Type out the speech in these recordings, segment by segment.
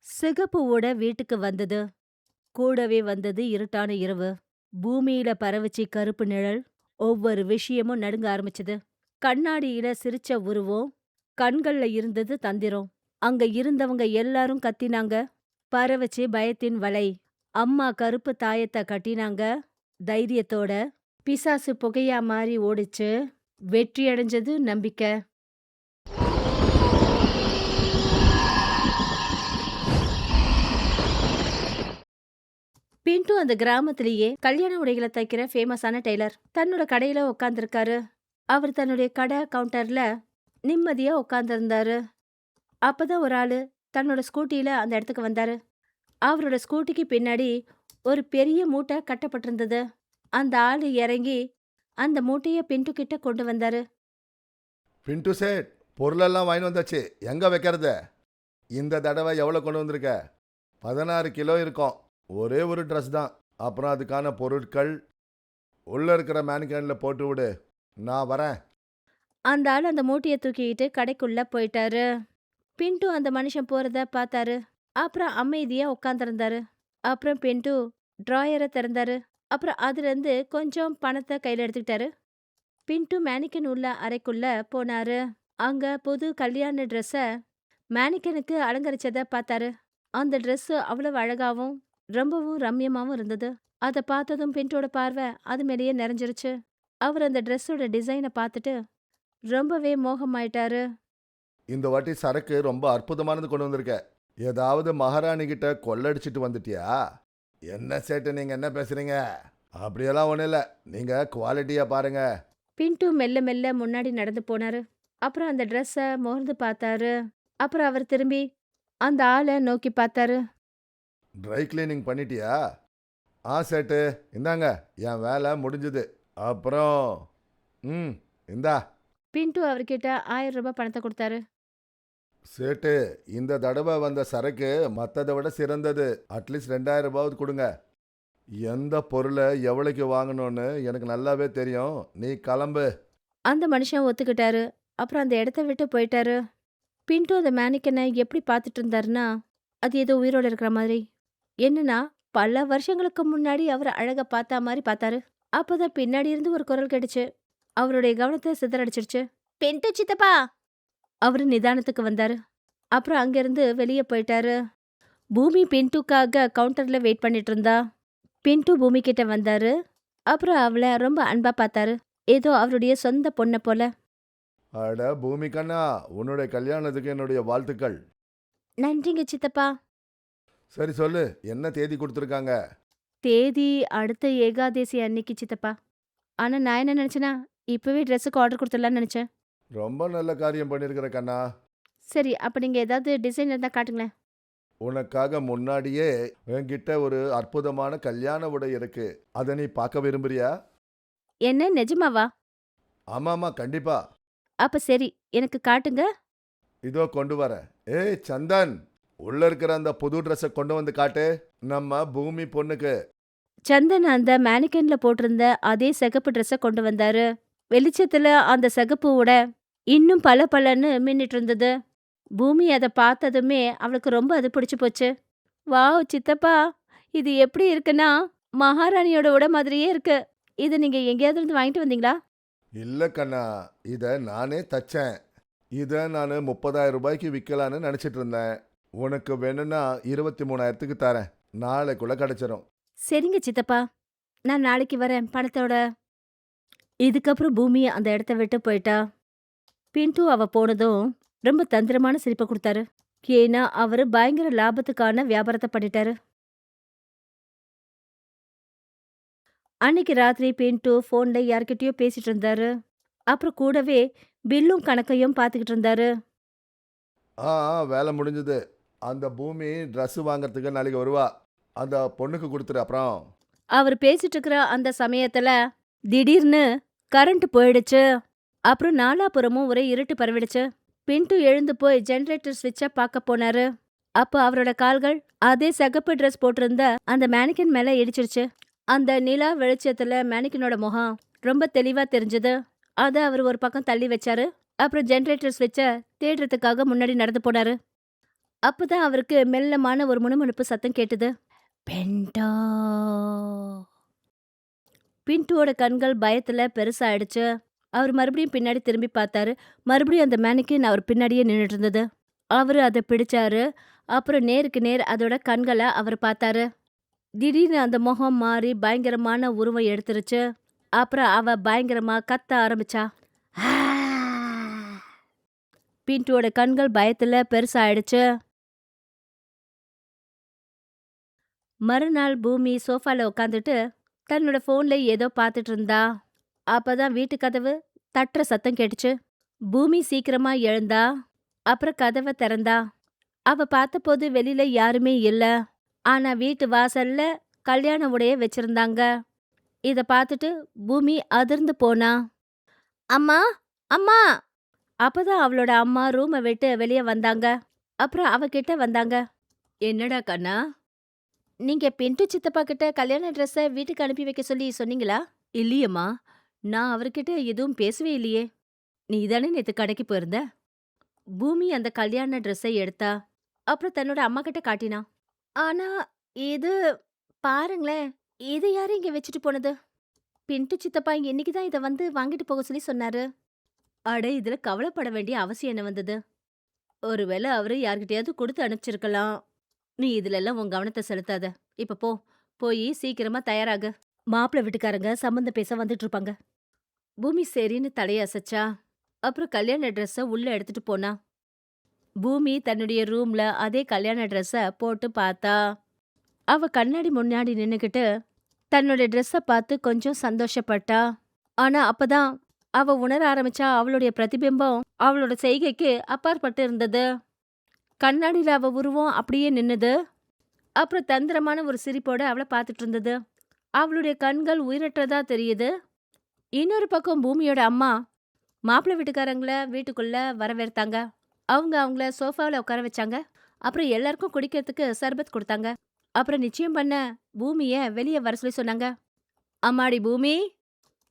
சிகப்புவோட வீட்டுக்கு வந்தது. கூடவே வந்தது இருட்டான இரவு. பூமியில பரவுச்சு கருப்பு நிழல். ஒவ்வொரு விஷயமும் நடுங்க ஆரம்பிச்சது. கண்ணாடியில சிரிச்ச உருவம், கண்கள்ல இருந்தது தந்திரம். அங்க இருந்தவங்க எல்லாரும் கத்தினாங்க. பரவுச்சு பயத்தின் வலை. அம்மா கருப்பு தாயத்த கட்டினாங்க தைரியத்தோட. பிசாசு புகையா மாறி ஓடிச்சு. வெற்றி அடைஞ்சது நம்பிக்கை. பின்ட்டு அந்த கிராமத்திலேயே கல்யாண உடைகளை தைக்கிற ஃபேமஸான டெய்லர் தன்னோட கடையில உட்காந்துருக்காரு. அவர் தன்னுடைய கடை கவுண்டர்ல நிம்மதியா உட்காந்துருந்தாரு. அப்பதான் ஒரு ஆளு தன்னோட ஸ்கூட்டியில அந்த இடத்துக்கு வந்தாரு. அவரோட ஸ்கூட்டிக்கு பின்னாடி ஒரு பெரிய மூட்டை கட்டப்பட்டிருந்தது. அந்த ஆளு இறங்கி அந்த மூட்டைய பின்ட்டு கிட்ட கொண்டு வந்தாரு. பின்ட்டு சேட், பொருளெல்லாம் வாங்கி வந்தாச்சு. எங்கே வைக்கிறது? இந்த தடவை எவ்வளோ கொண்டு வந்திருக்க? 16 கிலோ இருக்கும். ஒரே ஒரு ட்ரெஸ் தான். அப்புறம் அதுக்கான பொருட்கள் உள்ளே இருக்கிற மேனிகேனில் போட்டு விடு. நான் வரேன். அந்த ஆள் அந்த மூட்டைய தூக்கிட்டு கடைக்குள்ள போயிட்டாரு. பின்ட்டு அந்த மனுஷன் போறத பார்த்தாரு. அப்புறம் அமைதியா உட்கார்ந்திருந்தாரு. அப்புறம் பின்ட்டு டிராயரை திறந்தாரு. அப்புறம் அதுல இருந்து கொஞ்சம் பணத்தை கையில எடுத்துக்கிட்டாரு. பின்ட்டு மேனிக்கன் உள்ள அறைக்குள்ள போனாரு. அங்க புது கல்யாண ட்ரெஸ்ஸ மேனிக்கனுக்கு அலங்கரிச்சத பார்த்தாரு. அந்த Dress அவ்வளவு அழகாவும் ரொம்பவும் ரம்யமாவும் இருந்தது. அத பார்த்ததும் பின்ட்டோட பார்வை அது மேலேயே நிறைஞ்சிருச்சு. அவர் அந்த ட்ரெஸ்ஸோட டிசைனை பார்த்துட்டு ரொம்பவே மோகமாயிட்டாரு. இந்த வாட்டி சரக்கு ரொம்ப அற்புதமானது கொண்டு வந்திருக்க. ஏதாவது மகாராணி கிட்ட கொள்ளடிச்சிட்டு வந்துட்டியா? என்ன சேட்டு, நீங்கள் என்ன பேசுகிறீங்க? அப்படியெல்லாம் ஒன்றும் இல்லை. நீங்கள் குவாலிட்டியாக பாருங்க. பின்ட்டு மெல்ல மெல்ல முன்னாடி நடந்து போனாரு. அப்புறம் அந்த ட்ரெஸ்ஸ மோர்ந்து பார்த்தாரு. அப்புறம் அவர் திரும்பி அந்த ஆளை நோக்கி பார்த்தாரு. ட்ரை கிளீனிங் பண்ணிட்டியா? ஆ சேட்டு, இந்தாங்க, என் வேலை முடிஞ்சுது. அப்புறம் ம் இந்தா பின்ட்டு அவர்கிட்ட 1000 ரூபாய் பணத்தை கொடுத்தாரு. சேட்டு, இந்த தடவை வந்த சரக்கு மற்றதை விட சிறந்தது. அட்லீஸ்ட் 2000 ரூபாவது கொடுங்க. எந்த பொருளை எவ்வளோக்கு வாங்கணும்னு எனக்கு நல்லாவே தெரியும். நீ கிளம்பு. அந்த மனுஷன் ஒத்துக்கிட்டாரு. அப்புறம் அந்த இடத்த விட்டு போயிட்டாரு. பின்ட்டு அந்த மேனிக்கனை எப்படி பார்த்துட்டு இருந்தாருன்னா, அது ஏதோ உயிரோட இருக்கிற மாதிரி. என்னன்னா, பல வருஷங்களுக்கு முன்னாடி அவர் அழகா பார்த்தா மாதிரி பார்த்தாரு. அப்பதான் பின்னாடி இருந்து ஒரு குரல் கேட்டுச்சு. அவருடைய கவனத்தை சிதறடிச்சிருச்சு. பின்ட்டு சித்தப்பா! அவரு நிதானத்துக்கு வந்தாரு. அப்புறம் அங்கிருந்து வெளியே போயிட்டாரு. பூமி பின்ட்டுக்காக கவுண்டர்ல வெயிட் பண்ணிட்டு இருந்தா. பின்ட்டு பூமி கிட்ட வந்தாரு. அப்புறம் அவளை ரொம்ப அன்பா பார்த்தாரு. ஏதோ அவருடைய சொந்த பொண்ணை போல. அட பூமி கண்ணா, உன்னுடைய கல்யாணத்துக்கு என்னுடைய வாழ்த்துக்கள். நன்றிங்க சித்தப்பா. சரி சொல்லு, என்ன தேதி கொடுத்துருக்காங்க? தேதி அடுத்த ஏகாதேசி அன்னைக்கு சித்தப்பா. ஆனா நான் என்ன நினைச்சேனா, இப்பவே ட்ரெஸ்ஸுக்கு ஆர்டர் கொடுத்துடலாம்னு நினைச்சேன். ரொம்ப நல்ல காரியம் பண்ணியிருக்கிற கண்ணா. சரி, அப்ப நீங்க ஏதாவது டிசைன் இருந்தா காட்டுங்களேன். உனக்காக முன்னாடியே என்கிட்ட ஒரு அற்புதமான கல்யாண உடை இருக்கு. அதை நீ பார்க்க விரும்புறியா? என்ன நிஜமாவா? ஆமாமா, கண்டிப்பா. அப்ப சரி, எனக்கு காட்டுங்க. இதோ கொண்டு வரேன். ஏய் சந்தன், உள்ள இருக்கிற அந்த புது ட்ரெஸ்ஸை கொண்டு வந்து காட்டு. நம்ம பூமி பொண்ணுக்கு. சந்தன் அந்த மேனிகன்ல போட்டிருந்த அதே சிகப்பு ட்ரெஸ்ஸை கொண்டு வந்தாரு. வெளிச்சத்துல அந்த சிகப்பு உடை இன்னும் பளபளன்னு மின்னிட்டு இருந்தது. பூமி அதை பார்த்ததுமே அவளுக்கு ரொம்ப அது பிடிச்சு போச்சு. வாவ் சித்தப்பா, இது எப்படி இருக்குன்னா மகாராணியோட உடை மாதிரியே இருக்கு. இது நீங்க எங்கேயாவது இருந்து வாங்கிட்டு வந்தீங்களா? இல்ல கண்ணா, இதை நானே தச்சேன். இதை நான் 30,000 ரூபாய்க்கு விற்கலான்னு நினச்சிட்டு இருந்தேன். உனக்கு வேணும்னா 23,000க்கு தரேன். நாளைக்குள்ள கிடைச்சிரும். சரிங்க சித்தப்பா, நான் நாளைக்கு வரேன் பணத்தோட. இதுக்கப்புறம் பூமி அந்த இடத்த விட்டு போயிட்டா. பின்ட்டு அவ போனதும் ரொம்ப தந்திரமான சிரிப்பை கொடுத்தாரு. ஏன்னா அவரு பயங்கர லாபத்துக்கான வியாபாரத்தை பண்ணிட்டாரு. அன்னைக்கு ராத்திரி பின்ட்டு போன்ல யார்கிட்டயோ பேசிட்டு இருந்தாரு. அப்புறம் கூடவே பில்லும் கணக்கையும் பார்த்துக்கிட்டு இருந்தாரு. வேலை முடிஞ்சது. அந்த பூமி ட்ரெஸ் வாங்குறதுக்கு நாளைக்கு வருவா. அந்த பொண்ணுக்கு கொடுத்துரு. அப்புறம் அவர் பேசிட்டு இருக்கிற அந்த சமயத்துல திடீர்னு கரண்ட் போயிடுச்சு. அப்புறம் நாலாபுறமும் ஒரே இருட்டு பரவிடுச்சு. பின்ட்டு எழுந்து போய் ஜெனரேட்டர் ஸ்விட்ச பார்க்க போனாரு. அப்ப அவரோட கால்கள் அதே சிகப்பு ட்ரெஸ் போட்டிருந்த அந்த மேனிகன் மேல இடிச்சிருச்சு. அந்த நிலா வெளிச்சத்துல மேனிகனோட முகம் ரொம்ப தெளிவா தெரிஞ்சது. அத அவர் ஒரு பக்கம் தள்ளி வச்சாரு. அப்புறம் ஜெனரேட்டர் ஸ்விட்ச தேடுறதுக்காக முன்னாடி நடந்து போனாரு. அப்பதான் அவருக்கு மெல்லமான ஒரு முணுமுணுப்பு சத்தம் கேட்டது. பின்டோ. பின்ட்டுவோட கண்கள் பயத்துல பெருசாயிடுச்சு. அவர் மறுபடியும் பின்னாடி திரும்பி பார்த்தாரு. மறுபடியும் அந்த மேனிக்கின் அவர் பின்னாடியே நின்னுட்டு இருந்தது. அவரு அத பிடிச்சாரு. அப்புறம் நேருக்கு நேர் அதோட கண்கள அவர் பார்த்தாரு. திடீர்னு அந்த முகம் மாறி பயங்கரமான உருவம் எடுத்துருச்சு. அப்புறம் அவ பயங்கரமா கத்த ஆரம்பிச்சா. ஆ! பின்ட்டுவோட கண்கள் பயத்துல பெருசாயிடுச்சு. மறுநாள் பூமி சோஃபால உட்காந்துட்டு தன்னோட போன்ல ஏதோ பார்த்துட்டு இருந்தா. அப்பதான் வீட்டு கதவு தட்டுற சத்தம் கேட்டுச்சு. பூமி சீக்கிரமா எழுந்தா. அப்புறம் கதவை திறந்தா. அவ பார்த்தபோது வெளியில யாருமே இல்ல. ஆனா வீட்டு வாசல்ல கல்யாண உடைய வச்சிருந்தாங்க. இத பார்த்துட்டு பூமி அதிர்ந்து போனா. அம்மா, அம்மா! அப்பதான் அவளோட அம்மா ரூமை விட்டு வெளியே வந்தாங்க. அப்புறம் அவகிட்ட வந்தாங்க. என்னடா கண்ணா, நீங்க பின்ட்டு சித்தப்பா கிட்ட கல்யாண ட்ரெஸ்ஸை வீட்டுக்கு அனுப்பி வைக்க சொல்லி சொன்னீங்களா? இல்லையம்மா, நான் அவர்கிட்ட எதுவும் பேசவே இல்லையே. நீ தானே நேத்து கடைக்கு போயிருந்த. பூமி அந்த கல்யாண ட்ரெஸ்ஸை எடுத்தா. அப்புறம் தன்னோட அம்மா கிட்ட காட்டினா. ஆனா இது பாருங்களேன், இது யாரு இங்க வச்சுட்டு போனது? பின்ட்டு சித்தப்பா இன்னைக்கு தான் இதை வந்து வாங்கிட்டு போக சொல்லி சொன்னாரு. அட, இதுல கவலைப்பட வேண்டிய அவசியம் என்ன வந்தது? ஒருவேளை அவரு யார்கிட்டயாவது கொடுத்து அனுப்பிச்சிருக்கலாம். நீ இதுல எல்லாம் உன் கவனத்தை செலுத்தாத. இப்ப போ, போய் சீக்கிரமா தயாராகு. மாப்பிள்ளை வீட்டுக்காரங்க சம்மந்தம் பேச வந்துட்டு இருப்பாங்க. பூமி சரின்னு தலையசைச்சா. அப்புறம் கல்யாண ட்ரெஸ்ஸ உள்ள எடுத்துட்டு போனா. பூமி தன்னுடைய ரூம்ல அதே கல்யாண ட்ரெஸ்ஸ போட்டு பார்த்தா. அவ கண்ணாடி முன்னாடி நின்னுக்கிட்டு தன்னோட ட்ரெஸ்ஸ பார்த்து கொஞ்சம் சந்தோஷப்பட்டா. ஆனா அப்பதான் அவ உணர ஆரம்பிச்சா, அவளுடைய பிரதிபிம்பம் அவளோட செய்கைக்கு அப்பாற்பட்டு இருந்தது. கண்ணாடியில அவ உருவம் அப்படியே நின்னுது. அப்புறம் தந்திரமான ஒரு சிரிப்போட அவளை பார்த்துட்டு இருந்தது. அவளுடைய கண்கள் உயிரற்றதா தெரியுது. இன்னொரு பக்கம் பூமியோட அம்மா மாப்பிள்ளை வீட்டுக்காரங்கள வீட்டுக்குள்ள வரவேற்த்தாங்க. அவங்க அவங்கள சோஃபாவில் உட்கார வச்சாங்க. அப்புறம் எல்லாருக்கும் குடிக்கிறதுக்கு சர்பத் கொடுத்தாங்க. அப்புறம் நிச்சயம் பண்ண பூமிய வெளியே வர சொல்லி சொன்னாங்க. அம்மாடி பூமி,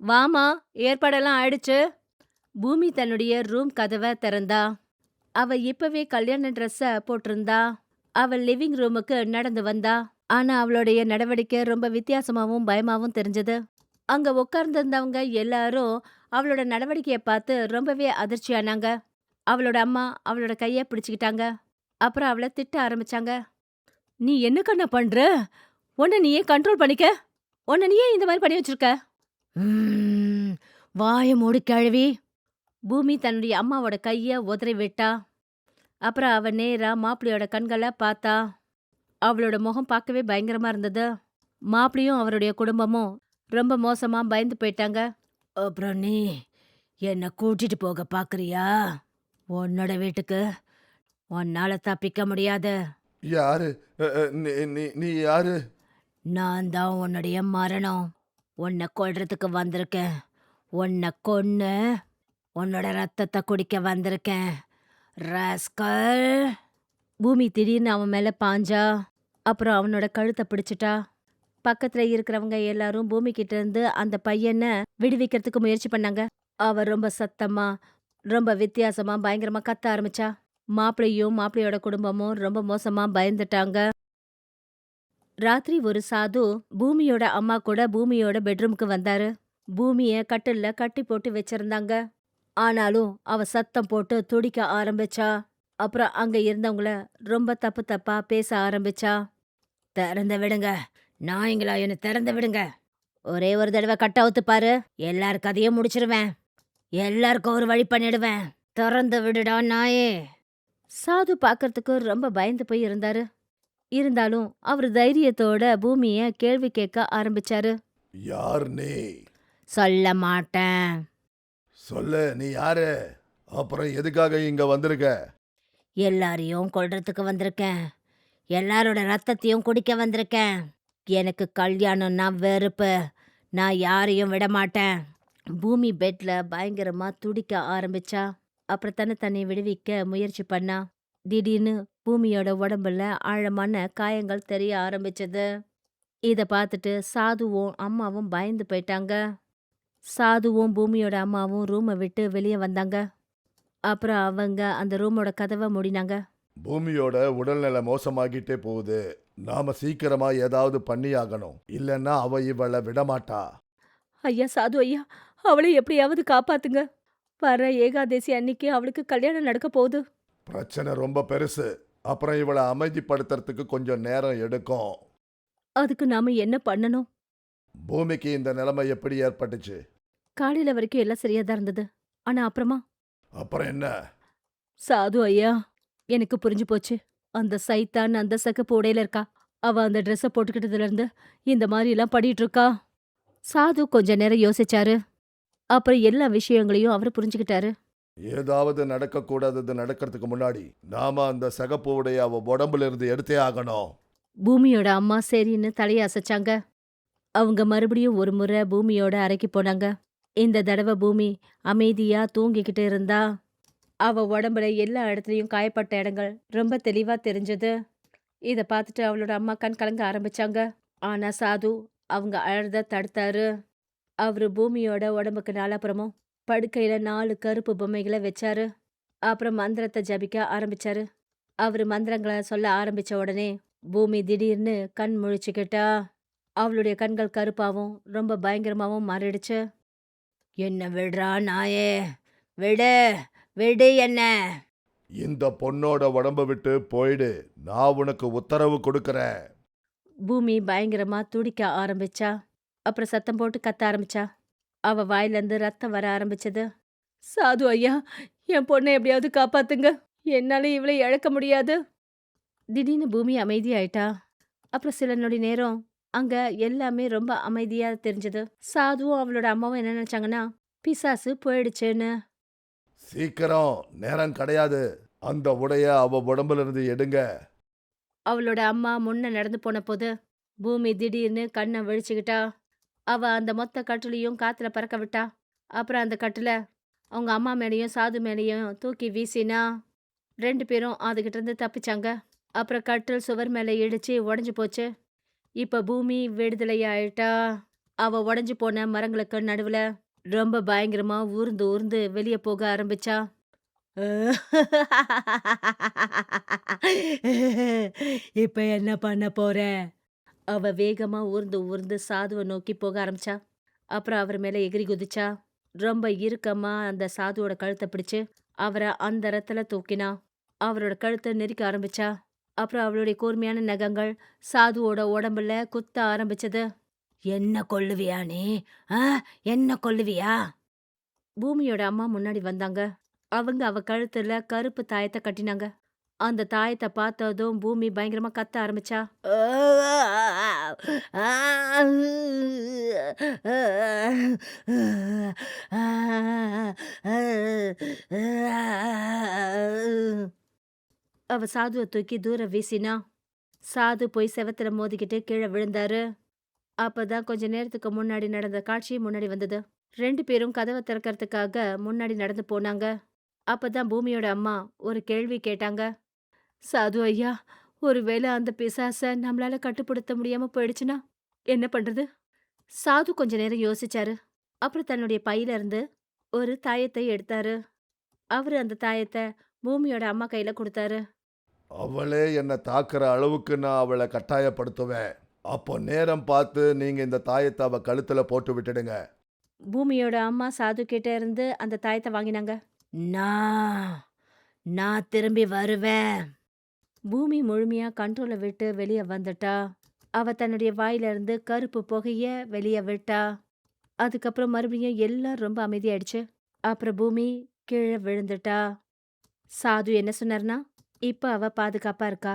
வாமா, ஏற்பாடெல்லாம் ஆயிடுச்சு. பூமி தன்னுடைய ரூம் கதவை திறந்தா. அவ இப்பவே கல்யாண ட்ரெஸ்ஸ போட்டிருந்தா. அவள் லிவிங் ரூமுக்கு நடந்து வந்தா. ஆனா அவளுடைய நடவடிக்கை ரொம்ப வித்தியாசமாவும் பயமாவும் தெரிஞ்சது. அங்க உட்கார்ந்திருந்தவங்க எல்லாரும் அவளோட நடவடிக்கைய பார்த்து ரொம்பவே அதிர்ச்சியானாங்க. அவளோட அம்மா அவளோட கைய பிடிச்சுக்கிட்டாங்க. அப்புறம் அவளை திட்ட ஆரம்பிச்சாங்க. நீ என்ன கண்ணா பண்ற? உன்னை நீயே கண்ட்ரோல் பண்ணிக்க. உன்னை நீயே இந்த மாதிரி பண்ணி வச்சிருக்க. வாய மூடு கிழவி. பூமி தன்னுடைய அம்மாவோட கைய உதறி விட்டா. அப்புறம் அவ நேரா மாப்பிள்ளையோட கண்களை பார்த்தா. அவளோட முகம் பார்க்கவே பயங்கரமா இருந்தது. மாப்பிள்ளையும் அவருடைய குடும்பமும் ரொம்ப மோசமா பயந்து போயிட்டாங்க. அப்புறம் நீ என்ன கூட்டிட்டு போக பாக்குறியா? உன்னோட வீட்டுக்கு உன்னால தப்பிக்க முடியாது. யாரு? நீ நீ நீ யாரு? நான் தான் உன்னுடைய மரணம். உன்னை கொல்றதுக்கு வந்திருக்கேன். உன்னை கொன்னு உன்னோட ரத்தத்தை குடிக்க வந்திருக்கேன். ராஸ்கல். பூமி திடீர்னு அவன் மேல பாஞ்சா. அப்புறம் அவனோட கழுத்தை பிடிச்சிட்டா. பக்கத்துல இருக்கிறவங்க எல்லாரும் பூமி கிட்ட இருந்து அந்த பையனை விடுவிக்கிறதுக்கு முயற்சி பண்ணாங்க. அவ ரொம்ப சத்தமா, ரொம்ப வித்தியாசமா, பயங்கரமா கத்த ஆரம்பிச்சா. மாப்பிள்ளையும் மாப்பிள்ளையோட குடும்பமும் ரொம்ப மோசமா பயந்துட்டாங்க. ராத்திரி ஒரு சாது பூமியோட அம்மா கூட பூமியோட பெட்ரூமுக்கு வந்தாரு. பூமிய கட்டில்ல கட்டி போட்டு வச்சிருந்தாங்க. ஆனாலும் அவ சத்தம் போட்டு துடிக்க ஆரம்பிச்சா. அப்புறம் அங்க இருந்தவங்கள ரொம்ப தப்பு தப்பா பேச ஆரம்பிச்சா. திறந்து விடுங்க, நாய்ங்களா, என்ன திறந்து விடுங்க. ஒரே ஒரு தடவை கட்ட அவுத்து பாரு, எல்லார் கதையும் முடிச்சிருவேன். எல்லாருக்கும் ஒரு வழி பண்ணிடுவேன். திறந்து விடுடா நாயே. சாது பார்க்கறதுக்கு ரொம்ப பயந்து போய் இருந்தாரு. இருந்தாலும் அவர் தைரியத்தோட பூமிய கேள்வி கேட்க ஆரம்பிச்சாரு. யார் நீ? சொல்ல மாட்டேன். சொல்லு, நீ யாரு? அப்புறம் எதுக்காக இங்க வந்திருக்க? எல்லாரையும் கொல்றதுக்கு வந்திருக்கேன். எல்லாரோட ரத்தத்தையும் குடிக்க வந்திருக்கேன். எனக்கு கல்யாணம்னா வெறுப்பு. நான் யாரையும் விட மாட்டேன். பூமி பெட்ல பயங்கரமா துடிக்க ஆரம்பிச்சா. அப்புறம் தன்னை விடுவிக்க முயற்சி பண்ணா. திடீர்னு பூமியோட உடம்புல ஆழமான காயங்கள் தெரிய ஆரம்பிச்சது. இத பார்த்துட்டு சாதுவும் அம்மாவும் பயந்து போயிட்டாங்க. சாதுவும் பூமியோட அம்மாவும் ரூமை விட்டு வெளியே வந்தாங்க. அப்புறம் அவங்க அந்த ரூமோட கதவை மூடினாங்க. பூமியோட உடல்நிலை மோசமாகிட்டே போகுது. நாம சீக்கிரமா ஏதாவது பண்ணியாகணும். இல்லைன்னா அவ இவளை விடமாட்டா. ஐயா சாது ஐயா, அவளை எப்படியாவது காப்பாத்துங்க. வர ஏகாதேசி அன்னைக்கு அவளுக்கு கல்யாணம் நடக்க போகுது. பிரச்சனை ரொம்ப பெருசு. அப்புறம் இவளை அமைதிப்படுத்துறதுக்கு கொஞ்சம் நேரம் எடுக்கும். அதுக்கு நாம என்ன பண்ணணும்? பூமிக்கு இந்த நிலைமை எப்படி ஏற்பட்டுச்சு? காலையில வரைக்கும் எல்லாம் சரியா தான் இருந்தது. ஆனா அப்புறமா அப்புறம் என்ன? சாது ஐயா, எனக்கு புரிஞ்சு போச்சு. அந்த சைத்தான் அந்த சிகப்பு உடையில இருக்கா. அவ அந்த ட்ரெஸ்ஸ போட்டுக்கிட்டதுல இருந்து இந்த மாதிரி எல்லாம் பண்ணிட்டு இருக்கா. சாது கொஞ்ச நேரம் யோசிச்சாரு. அப்புறம் எல்லா விஷயங்களையும் அவரு புரிஞ்சுக்கிட்டாரு. ஏதாவது நடக்கக்கூடாதது நடக்கிறதுக்கு முன்னாடி நாம அந்த சகப்பு உடைய அவ உடம்புல இருந்து எடுத்தே ஆகணும். பூமியோட அம்மா சரின்னு தலைய அசைச்சாங்க. அவங்க மறுபடியும் ஒரு முறை பூமியோட அறைக்கு போனாங்க. இந்த தடவை பூமி அமைதியா தூங்கிக்கிட்டு இருந்தா. அவ உடம்புல எல்லா இடத்துலயும் காயப்பட்ட இடங்கள் ரொம்ப தெளிவா தெரிஞ்சது. இத பார்த்துட்டு அவளோட அம்மா கண் கலங்க ஆரம்பிச்சாங்க. ஆனா சாது அவங்க அழறத தடுத்தாரு. அவரு பூமியோட உடம்புக்கு நாலாப்புறமும் படுக்கையில 4 கருப்பு பொம்மைகளை வச்சாரு. அப்புறம் மந்திரத்தை ஜபிக்க ஆரம்பிச்சாரு. அவரு மந்திரங்களை சொல்ல ஆரம்பிச்ச உடனே பூமி திடீர்னு கண் முழிச்சுக்கிட்டா. அவளுடைய கண்கள் கருப்பாவும் ரொம்ப பயங்கரமாவும் மாறிடுச்சு. என்ன விடுறா நாயே, விடு, விடு என்ன. இந்த பொண்ணோட உடம்ப விட்டு போயிடு. நான் உனக்கு உத்தரவு கொடுக்கறேன். பூமி பயங்கரமா துடிக்க ஆரம்பிச்சா. அப்புறம் சத்தம் போட்டு கத்த ஆரம்பிச்சா. அவ வாயிலிருந்து ரத்தம் வர ஆரம்பிச்சது. சாது ஐயா, என் பொண்ணை எப்படியாவது காப்பாத்துங்க. என்னால இவளை இழக்க முடியாது. திடீர்னு பூமி அமைதியாயிட்டா. அப்புறம் சில நொடி நேரம் அங்க எல்லாமே ரொம்ப அமைதியா தெரிஞ்சது. சாதுவும் அவளோட அம்மாவும் என்ன நினைச்சாங்கன்னா, பிசாசு போயிடுச்சுன்னு. சீக்கிரம், நேரம் கிடையாது. அந்த உடைய அவ உடம்புல இருந்து எடுங்க. அவளோட அம்மா முன்ன நடந்து போன போது பூமி திடீர்னு கண்ணை விழிச்சுக்கிட்டா. அவ அந்த மொத்த கட்டிலையும் காத்துல பறக்க விட்டா. அப்புறம் அந்த கட்டில அவங்க அம்மா மேலேயும் சாது மேலேயும் தூக்கி வீசினா. 2 பேரும் அதுகிட்ட இருந்து தப்பிச்சாங்க. அப்புறம் கட்டில் சுவர் மேல இடிச்சு உடைஞ்சு போச்சு. இப்ப பூமி விடுதலை ஆயிட்டா. அவ உடைஞ்சு போன மரங்களுக்கு நடுவுல ரொம்ப பயங்கரமா ஊர்ந்து ஊர்ந்து வெளியே போக ஆரம்பிச்சா. இப்ப என்ன பண்ண போற? அவ வேகமா ஊர்ந்து ஊர்ந்து சாதுவ நோக்கி போக ஆரம்பிச்சா. அப்புறம் அவர் மேல எகிறி குதிச்சா. ரொம்ப இறுக்கமா அந்த சாதுவோட கழுத்தை பிடிச்சு அவரை அந்த இடத்துல தூக்கினா. அவரோட கழுத்தை நெரிக்க ஆரம்பிச்சா. அப்புறம் அவளுடைய கூர்மையான நகங்கள் சாதுவோட உடம்புல குத்த ஆரம்பிச்சது. என்ன கொல்லுவியா நீ? ஆ, என்ன கொல்லுவியா? பூமியோட அம்மா முன்னாடி வந்தாங்க. அவங்க அவ கழுத்துல கருப்பு தாயத்தை கட்டினாங்க. அந்த தாயத்த பார்த்ததும் பூமி பயங்கரமா கத்த ஆரம்பிச்சா. அவ சாதுவ தூக்கி தூர வீசினா. சாது போய் செவத்துல மோதிக்கிட்டு கீழே விழுந்தாரு. அப்பதான் கொஞ்ச நேரத்துக்கு முன்னாடி நடந்த காட்சி முன்னாடி வந்தது. 2 பேரும் கதவை திறக்கறதுக்காக முன்னாடி நடந்து போனாங்க. அப்பதான் பூமியோட அம்மா ஒரு கேள்வி கேட்டாங்க. சாது ஐயா, ஒருவேளை அந்த பிசாச நம்மளால கட்டுப்படுத்த முடியாம போயிடுச்சுன்னா என்ன பண்றது? சாது கொஞ்ச நேரம் யோசிச்சாரு. அப்புறம் தன்னுடைய பையில இருந்து ஒரு தாயத்தை எடுத்தாரு. அவரு அந்த தாயத்தை பூமியோட அம்மா கையில கொடுத்தாரு. அவளே என்னை தாக்குற அளவுக்கு நான் அவளை கட்டாயப்படுத்துவேன். அப்போ நேரம் பார்த்து நீங்க இந்த தாயத்தை அவ கழுத்துல போட்டு விட்டுடுங்க. பூமியோட அம்மா சாது கிட்ட இருந்து அந்த தாயத்தை வாங்கினாங்க. நான் நான் திரும்பி வருவேன். பூமி முழுமையா கண்ட்ரோலை விட்டு வெளியே வந்துட்டா. அவ தன்னுடைய வாயில இருந்து கருப்பு புகைய வெளியே விட்டா. அதுக்கப்புறம் மறுபடியும் எல்லாம் ரொம்ப அமைதியாயிடுச்சு. அப்புறம் பூமி கீழே விழுந்துட்டா. சாது என்ன சொன்னார்னா, இப்ப அவ பாதுகாப்பா இருக்கா.